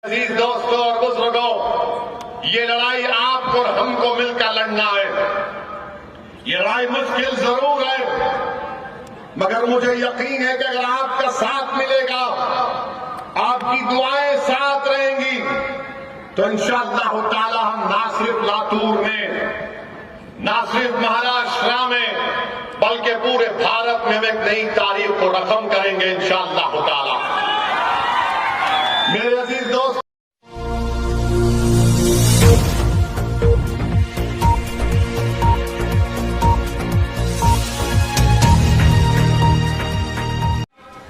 अजीज दोस्तों और बुजुर्गों, ये लड़ाई आपको और हमको मिलकर लड़ना है। ये लड़ाई मुश्किल जरूर है, मगर मुझे यकीन है कि अगर आपका साथ मिलेगा, आपकी दुआएं साथ रहेंगी, तो इंशाअल्लाह ताला हम ना सिर्फ लातूर में, ना सिर्फ महाराष्ट्र में, बल्कि पूरे भारत में हम एक नई तारीख को रकम करेंगे इंशाअल्लाह ताला। मेरे अजीज दोस्त,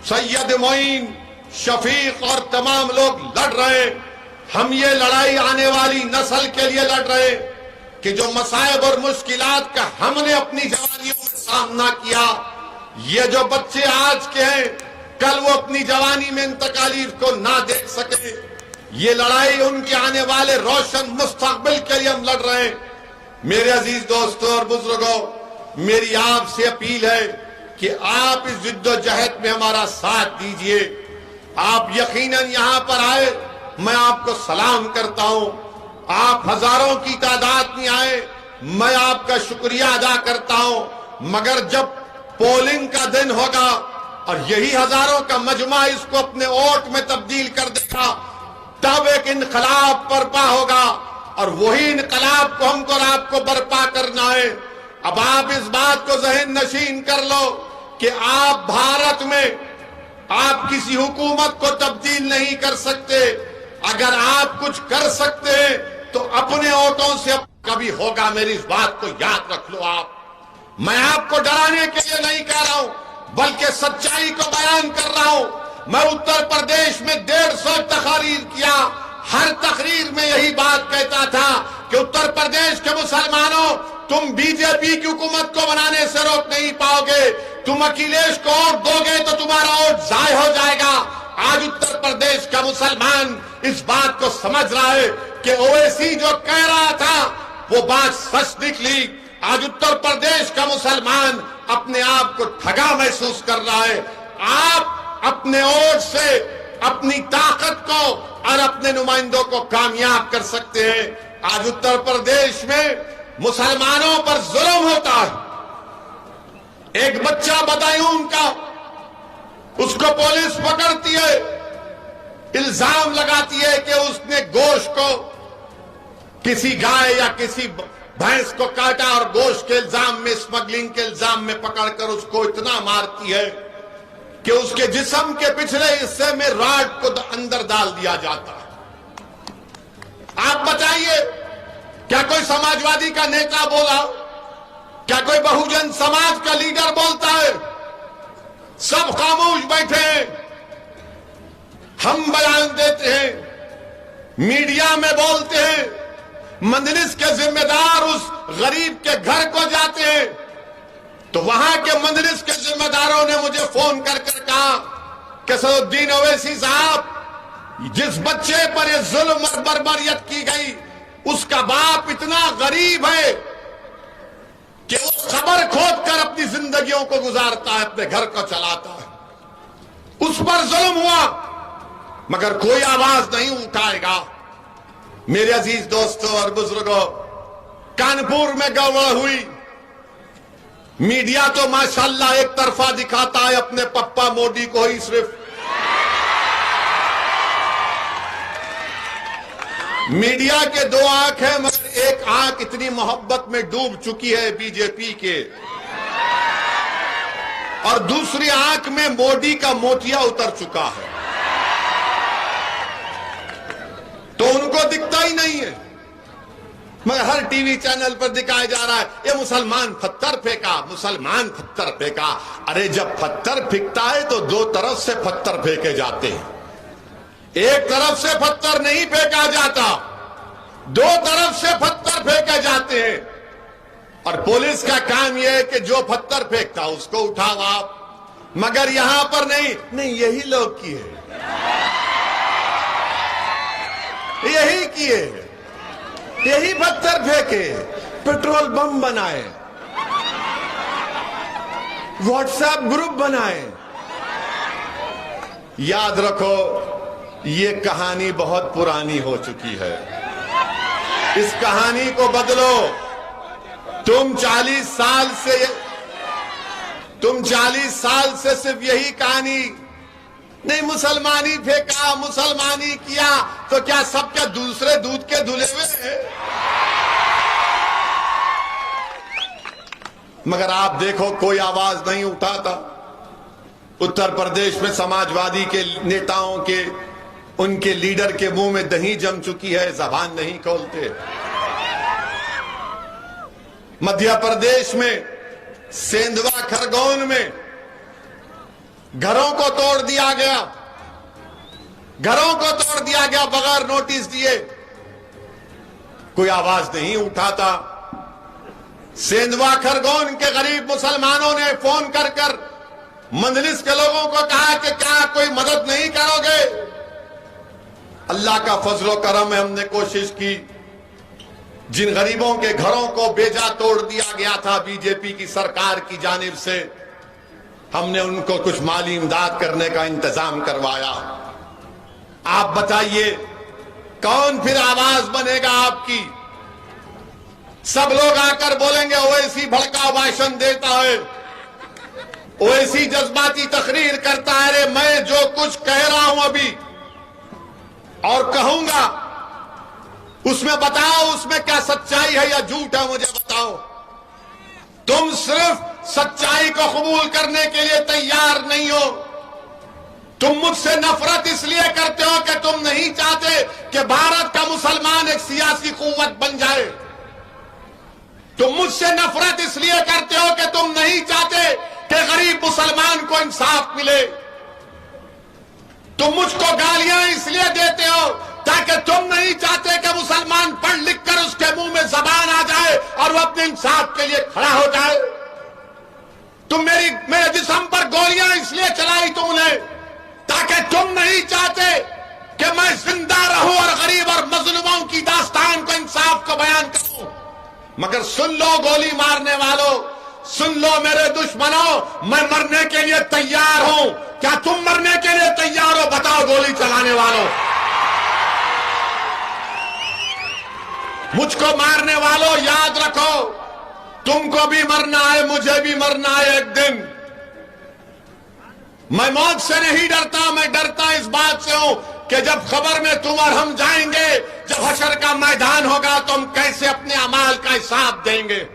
सैयद मोइन, शफीक और तमाम लोग लड़ रहे। हम ये लड़ाई आने वाली नस्ल के लिए लड़ रहे कि जो मसाइब और मुश्किलात का हमने अपनी जवानियों में सामना किया, ये जो बच्चे आज के हैं, कल वो अपनी जवानी में इन तकालीफ को ना देख सके। ये लड़ाई उनके आने वाले रोशन मुस्तकबिल के लिए हम लड़ रहे हैं। मेरे अजीज दोस्तों और बुजुर्गों, मेरी आपसे अपील है कि आप इस जिद्दोजहद में हमारा साथ दीजिए। आप यकीनन यहां पर आए, मैं आपको सलाम करता हूं। आप हजारों की तादाद में आए, मैं आपका शुक्रिया अदा करता हूं। मगर जब पोलिंग का दिन होगा और यही हजारों का मजमा इसको अपने वोट में तब्दील कर देगा, तब एक इनकलाब बर्पा होगा और वही इनकलाब को हमको और आपको बर्पा करना है। अब आप इस बात को जहन नशीन कर लो कि आप भारत में आप किसी हुकूमत को तब्दील नहीं कर सकते। अगर आप कुछ कर सकते हैं तो अपने वोटों से कभी होगा। मेरी इस बात को याद रख लो। आप, मैं आपको डराने के लिए नहीं कह रहा हूं, बल्कि सच्चाई को बयान कर रहा हूं। मैं उत्तर प्रदेश में 150 तकरीर किया, हर तकरीर में यही बात कहता था कि उत्तर प्रदेश के मुसलमानों, तुम बीजेपी की हुकूमत को बनाने से रोक नहीं पाओगे। तुम अखिलेश को वोट दोगे तो तुम्हारा वोट जाय हो जाएगा। आज उत्तर प्रदेश का मुसलमान इस बात को समझ रहा है कि ओवैसी जो कह रहा था वो बात सच निकली। आज उत्तर प्रदेश का मुसलमान अपने आप को ठगा महसूस कर रहा है। आप अपने वोट से अपनी ताकत को और अपने नुमाइंदों को कामयाब कर सकते हैं। आज उत्तर प्रदेश में मुसलमानों पर जुल्म होता है। एक बच्चा बदायूं का, उसको पुलिस पकड़ती है, इल्जाम लगाती है कि उसने गोश्त को किसी गाय या किसी भैंस को काटा और गोश्त के इल्जाम में, स्मगलिंग के इल्जाम में पकड़कर उसको इतना मारती है कि उसके जिस्म के पिछले हिस्से में राड को अंदर डाल दिया जाता है। आप बताइए, क्या कोई समाजवादी का नेता बोला? क्या कोई बहुजन समाज का लीडर बोलता है? सब खामोश बैठे हैं। हम बयान देते हैं, मीडिया में बोलते हैं, मजलिस के जिम्मेदार उस गरीब के घर को जाते हैं तो वहां के मजलिस के जिम्मेदारों ने मुझे फोन कर कहा कि सदुद्दीन ओवैसी साहब, जिस बच्चे पर यह जुल्म और बर्बरियत की गई, उसका बाप इतना गरीब है कि वो खबर खोद कर अपनी जिंदगियों को गुजारता है, अपने घर को चलाता है। उस पर जुल्म हुआ मगर कोई आवाज नहीं उठाएगा। मेरे अजीज दोस्तों और बुजुर्गों, कानपुर में गड़बड़ हुई। मीडिया तो माशाल्लाह एक तरफा दिखाता है अपने पप्पा मोदी को ही सिर्फ। मीडिया के दो आंख है, मगर एक आंख इतनी मोहब्बत में डूब चुकी है बीजेपी के, और दूसरी आंख में मोदी का मोतिया उतर चुका है, तो उनको दिखता ही नहीं है। मगर हर टीवी चैनल पर दिखाया जा रहा है, ये मुसलमान पत्थर फेंका, मुसलमान पत्थर फेंका। अरे जब पत्थर फेंकता है तो दो तरफ से पत्थर फेंके जाते हैं, एक तरफ से पत्थर नहीं फेंका जाता, दो तरफ से पत्थर फेंके जाते हैं। और पुलिस का काम यह है कि जो पत्थर फेंकता उसको उठाओ आप। मगर यहां पर नहीं, यही लोग किए, यही किए, यही पत्थर फेंके, पेट्रोल बम बनाए, व्हाट्सएप ग्रुप बनाए। याद रखो, ये कहानी बहुत पुरानी हो चुकी है, इस कहानी को बदलो। तुम 40 साल से सिर्फ यही कहानी, नहीं मुसलमानी फेंका, मुसलमानी किया, तो क्या सब क्या दूसरे दूध के धुले हुए हैं? मगर आप देखो कोई आवाज नहीं उठाता। उत्तर प्रदेश में समाजवादी के नेताओं के, उनके लीडर के मुंह में दही जम चुकी है, जबान नहीं खोलते। मध्य प्रदेश में सेंधवा खरगोन में घरों को तोड़ दिया गया, घरों को तोड़ दिया गया बगैर नोटिस दिए, कोई आवाज नहीं उठाता। सेंधवा खरगोन के गरीब मुसलमानों ने फोन कर कर मंजलिस के लोगों को कहा कि क्या कोई मदद नहीं करोगे? अल्लाह का फजलो करम है, हमने कोशिश की। जिन गरीबों के घरों को बेजा तोड़ दिया गया था बीजेपी की सरकार की जानिब से, हमने उनको कुछ माली इमदाद करने का इंतजाम करवाया। आप बताइए कौन फिर आवाज बनेगा आपकी? सब लोग आकर बोलेंगे ओवैसी भड़का भाषण देता है, ओवैसी जज्बाती तकरीर करता है। अरे मैं जो कुछ कह रहा हूं अभी और कहूंगा, उसमें बताओ उसमें क्या सच्चाई है या झूठ है, मुझे बताओ। तुम सिर्फ सच्चाई को कबूल करने के लिए तैयार नहीं हो। तुम मुझसे नफरत इसलिए करते हो कि तुम नहीं चाहते कि भारत का मुसलमान एक सियासी कुव्वत बन जाए। तुम मुझसे नफरत इसलिए करते हो कि तुम नहीं चाहते कि गरीब मुसलमान को इंसाफ मिले। तुम मुझको गालियां इसलिए देते हो ताकि तुम नहीं चाहते कि मुसलमान पढ़ लिख कर उसके मुंह में जबान आ जाए और वो अपने इंसाफ के लिए खड़ा हो जाए। तुम मेरे जिस्म पर गोलियां इसलिए चलाई तुमने ताकि तुम नहीं चाहते कि मैं जिंदा रहूं और गरीब और मजलूमों की दास्तान को, इंसाफ को बयान करूं। मगर सुन लो गोली मारने वालों, सुन लो मेरे दुश्मनों, मैं मरने के लिए तैयार हूं। क्या तुम मरने के लिए तैयार हो? बताओ गोली चलाने वालों। मुझको मारने वालों याद रखो, तुमको भी मरना है, मुझे भी मरना है एक दिन। मैं मौत से नहीं डरता, मैं डरता इस बात से हूं कि जब खबर में तुम और हम जाएंगे, जब हशर का मैदान होगा तो हम कैसे अपने अमाल का हिसाब देंगे।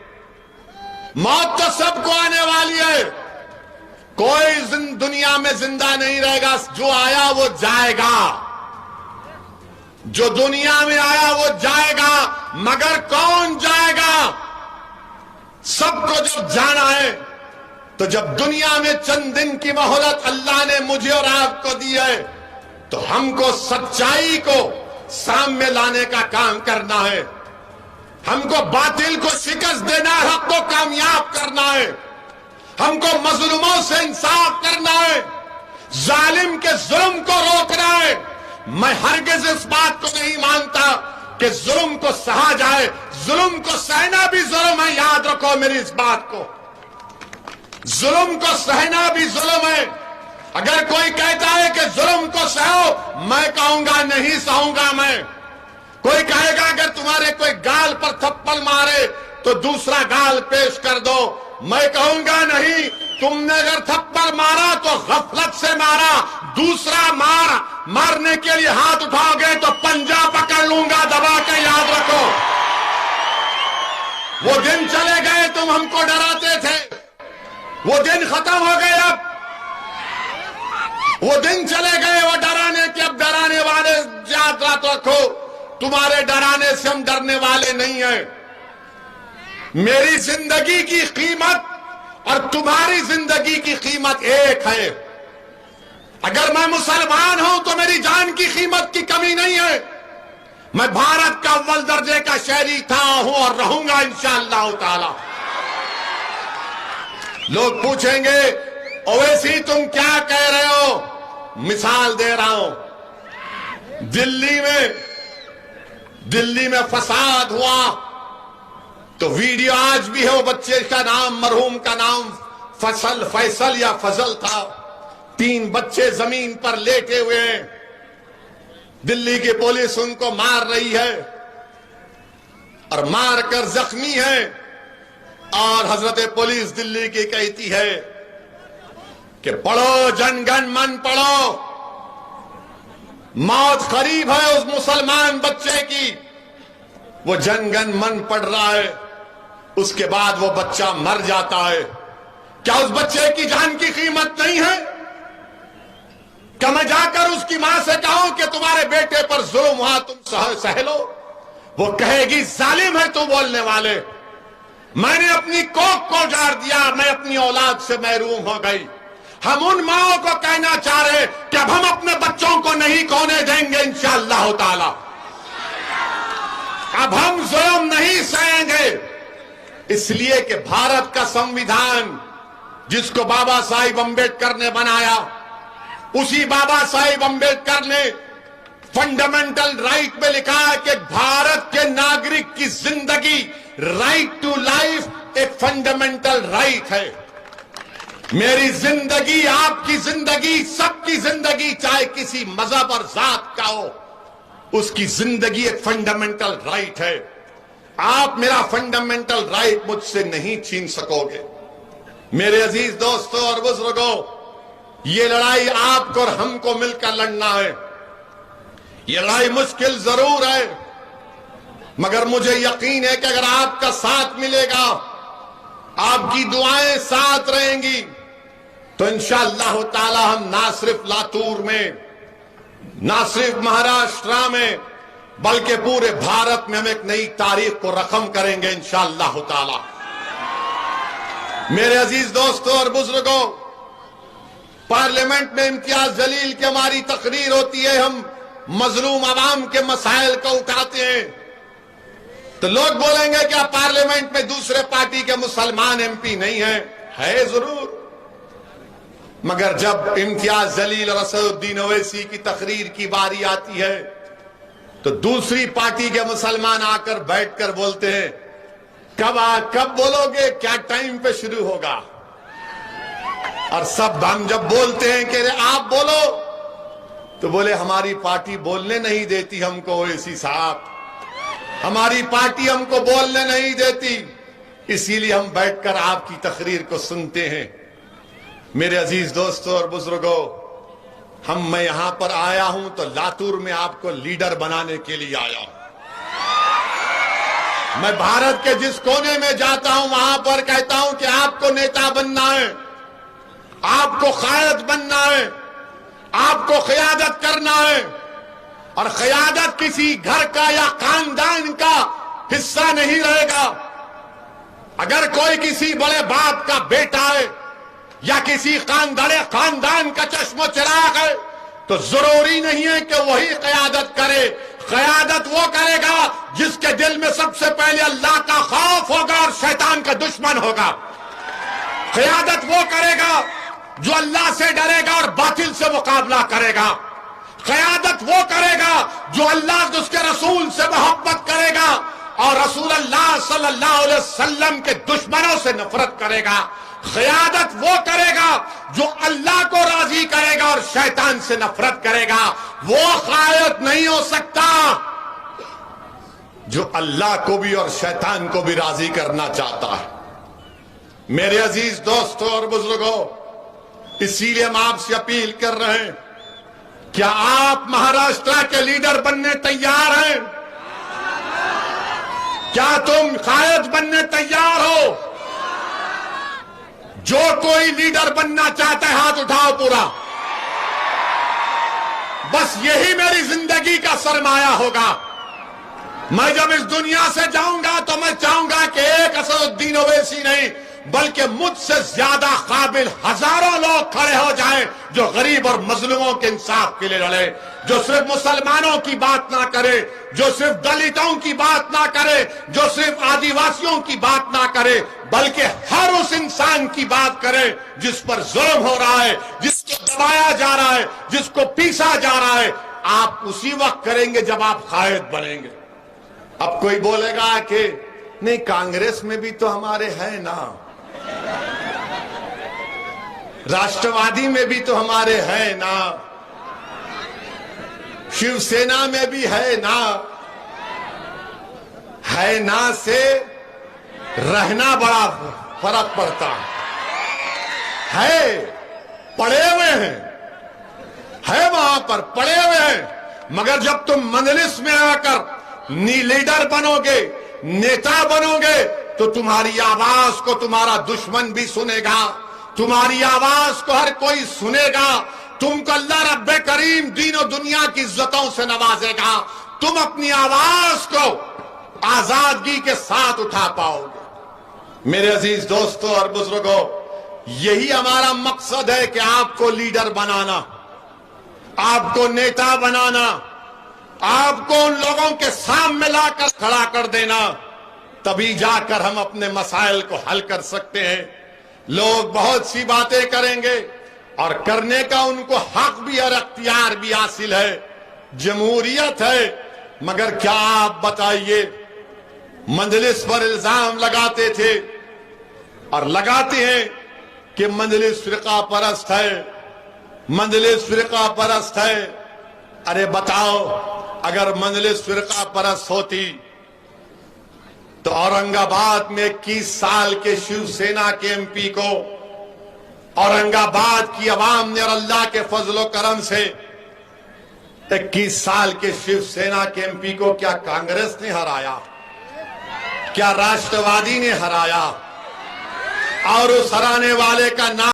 मौत तो सबको आने वाली है, कोई दुनिया में जिंदा नहीं रहेगा। जो आया वो जाएगा, जो दुनिया में आया वो जाएगा, मगर कौन जाएगा? सबको जब जाना है, तो जब दुनिया में चंद दिन की मोहलत अल्लाह ने मुझे और आपको दी है, तो हमको सच्चाई को सामने लाने का काम करना है। हमको बातिल को शिकस्त देना है, हक को कामयाब करना है। हमको मजलूमों से इंसाफ करना है, जालिम के जुल्म को रोकना है। मैं हरगिज इस बात को नहीं मानता कि जुल्म को सहा जाए, जुल्म को सहना भी जुल्म है। याद रखो मेरी इस बात को, जुल्म को सहना भी जुल्म है। अगर कोई कहता है कि जुल्म को सहो, मैं कहूंगा नहीं सहूंगा मैं। कोई कहेगा अगर तुम्हारे कोई गाल पर थप्पड़ मारे तो दूसरा गाल पेश कर दो, मैं कहूंगा नहीं, तुमने अगर थप्पड़ मारा तो गफलत से मारा, दूसरा मारने के लिए हाथ उठाओगे तो पंजा पकड़ लूंगा दबा के। याद रखो, वो दिन चले गए तुम हमको डराते थे, वो दिन खत्म हो गए। अब वो दिन चले गए वो डराने के। अब डराने वाले याद रखो, तुम्हारे डराने से हम डरने वाले नहीं हैं। मेरी जिंदगी की कीमत और तुम्हारी जिंदगी की कीमत एक है। अगर मैं मुसलमान हूं तो मेरी जान की कीमत की कमी नहीं है। मैं भारत का अव्वल दर्जे का शहरी था, हूं और रहूंगा इंशाअल्लाह ताला। लोग पूछेंगे ओवैसी तुम क्या कह रहे हो? मिसाल दे रहा हूं, दिल्ली में फसाद हुआ तो वीडियो आज भी है। वो बच्चे का नाम, मरहूम का नाम फैसल या फजल था। 3 बच्चे जमीन पर लेटे हुए हैं, दिल्ली की पुलिस उनको मार रही है और मारकर जख्मी है, और हजरत पुलिस दिल्ली की कहती है कि पढ़ो जनगण मन पढ़ो, मौत करीब है उस मुसलमान बच्चे की। वो जनगण मन पढ़ रहा है, उसके बाद वो बच्चा मर जाता है। क्या उस बच्चे की जान की कीमत नहीं है? क्या मैं जाकर उसकी मां से कहूं कि तुम्हारे बेटे पर जुल्म हुआ, तुम सह लो? वो कहेगी जालिम है तू बोलने वाले, मैंने अपनी कोख को उजाड़ दिया, मैं अपनी औलाद से महरूम हो गई। हम उन माओं को कहना चाह रहे कि अब हम अपने बच्चों को नहीं खोने देंगे इंशाअल्लाह ताला। अब हम जुल्म नहीं सहेंगे, इसलिए कि भारत का संविधान जिसको बाबा साहिब अंबेडकर ने बनाया, उसी बाबा साहिब अंबेडकर ने फंडामेंटल राइट में लिखा है कि भारत के नागरिक की जिंदगी, राइट टू लाइफ एक फंडामेंटल राइट है। मेरी जिंदगी, आपकी जिंदगी, सबकी जिंदगी, चाहे किसी मजहब और जात का हो, उसकी जिंदगी एक फंडामेंटल राइट है। आप मेरा फंडामेंटल राइट मुझसे नहीं छीन सकोगे। मेरे अजीज दोस्तों और बुजुर्गों, ये लड़ाई आपको और हमको मिलकर लड़ना है। ये लड़ाई मुश्किल जरूर है, मगर मुझे यकीन है कि अगर आपका साथ मिलेगा, आपकी दुआएं साथ रहेंगी, तो इंशाअल्लाह ताला हम ना सिर्फ लातूर में, ना सिर्फ महाराष्ट्र में, बल्कि पूरे भारत में हम एक नई तारीख को रकम करेंगे इंशाअल्लाह ताला। मेरे अजीज दोस्तों और बुजुर्गों, पार्लियामेंट में इम्तियाज जलील की हमारी तकरीर होती है, हम मजलूम आवाम के मसाइल को उठाते हैं, तो लोग बोलेंगे कि पार्लियामेंट में दूसरे पार्टी के मुसलमान एमपी नहीं है जरूर, मगर जब इम्तियाज जलील और असदुद्दीन ओवैसी की तकरीर की बारी आती है, तो दूसरी पार्टी के मुसलमान आकर बैठकर बोलते हैं, कब बोलोगे, क्या टाइम पे शुरू होगा? और सब हम जब बोलते हैं कि आप बोलो, तो बोले हमारी पार्टी बोलने नहीं देती हमको, ओवैसी साहब, हमारी पार्टी हमको बोलने नहीं देती, इसीलिए हम बैठकर आपकी तकरीर को सुनते हैं। मेरे अजीज दोस्तों और बुजुर्गों, मैं यहां पर आया हूं तो लातूर में आपको लीडर बनाने के लिए आया हूं। मैं भारत के जिस कोने में जाता हूं वहां पर कहता हूं कि आपको नेता बनना है, आपको कायद बनना है, आपको क़यादत करना है, और क़यादत किसी घर का या खानदान का हिस्सा नहीं रहेगा। अगर कोई किसी बड़े बाप का बेटा है या किसी खानदान का चश्मो चिराग है, तो जरूरी नहीं है कि वही क़यादत करे। क़यादत वो करेगा जिसके दिल में सबसे पहले अल्लाह का खौफ होगा और शैतान का दुश्मन होगा। क़यादत वो करेगा जो अल्लाह से डरेगा और बातिल से मुकाबला करेगा। क़यादत वो करेगा जो अल्लाह और उसके रसूल से मोहब्बत करेगा और रसूल अल्लाह सल्लल्लाहु अलैहि वसल्लम के दुश्मनों से नफरत करेगा। क़यादत वो करेगा जो अल्लाह को राजी करेगा और शैतान से नफरत करेगा। वो क़ायद नहीं हो सकता जो अल्लाह को भी और शैतान को भी राजी करना चाहता है। मेरे अजीज दोस्तों और बुजुर्गों, इसीलिए हम आपसे अपील कर रहे हैं, क्या आप महाराष्ट्र के लीडर बनने तैयार हैं? क्या तुम कायद बनने तैयार हो? जो कोई लीडर बनना चाहता है हाथ उठाओ पूरा। बस यही मेरी जिंदगी का सरमाया होगा। मैं जब इस दुनिया से जाऊंगा तो मैं चाहूंगा कि एक असदुद्दीन ओवैसी नहीं, बल्कि मुझसे ज्यादा काबिल हजारों लोग खड़े हो जाएं जो गरीब और मजलूमों के इंसाफ के लिए लड़े, जो सिर्फ मुसलमानों की बात ना करे, जो सिर्फ दलितों की बात ना करे, जो सिर्फ आदिवासियों की बात ना करे, बल्कि हर उस इंसान की बात करे जिस पर जुल्म हो रहा है, जिसको दबाया जा रहा है, जिसको पीसा जा रहा है। आप उसी वक्त करेंगे जब आप कायद बनेंगे। अब कोई बोलेगा कि नहीं, कांग्रेस में भी तो हमारे हैं ना, राष्ट्रवादी में भी तो हमारे हैं ना, शिवसेना में भी है ना से रहना बड़ा फर्क पड़ता है। पड़े हुए है वहां पर पड़े हुए हैं, मगर जब तुम मजलिस में आकर लीडर बनोगे, नेता बनोगे, तो तुम्हारी आवाज को तुम्हारा दुश्मन भी सुनेगा, तुम्हारी आवाज को हर कोई सुनेगा। तुमको अल्लाह रब्बे करीम दीन दुनिया की इज्जतों से नवाजेगा। तुम अपनी आवाज को आजादगी के साथ उठा पाओगे। मेरे अजीज दोस्तों और बुजुर्गों, यही हमारा मकसद है कि आपको लीडर बनाना, आपको नेता बनाना, आपको उन लोगों के सामने लाकर खड़ा कर देना। तभी जाकर हम अपने मसाइल को हल कर सकते हैं। लोग बहुत सी बातें करेंगे और करने का उनको हक भी और अख्तियार भी हासिल है, जमहूरियत है, मगर क्या आप बताइए, मजलिस पर इल्जाम लगाते थे और लगाते हैं कि मजलिस फिरका परस्त है, मजलिस फिरका परस्त है। अरे बताओ, अगर मजलिस फिरका परस्त होती तो औरंगाबाद में 21 साल के शिवसेना के एमपी को, औरंगाबाद की आवाम ने और अल्लाह के फजलो करम से 21 साल के शिवसेना के एमपी को क्या कांग्रेस ने हराया? क्या राष्ट्रवादी ने हराया? और उस हराने वाले का नाम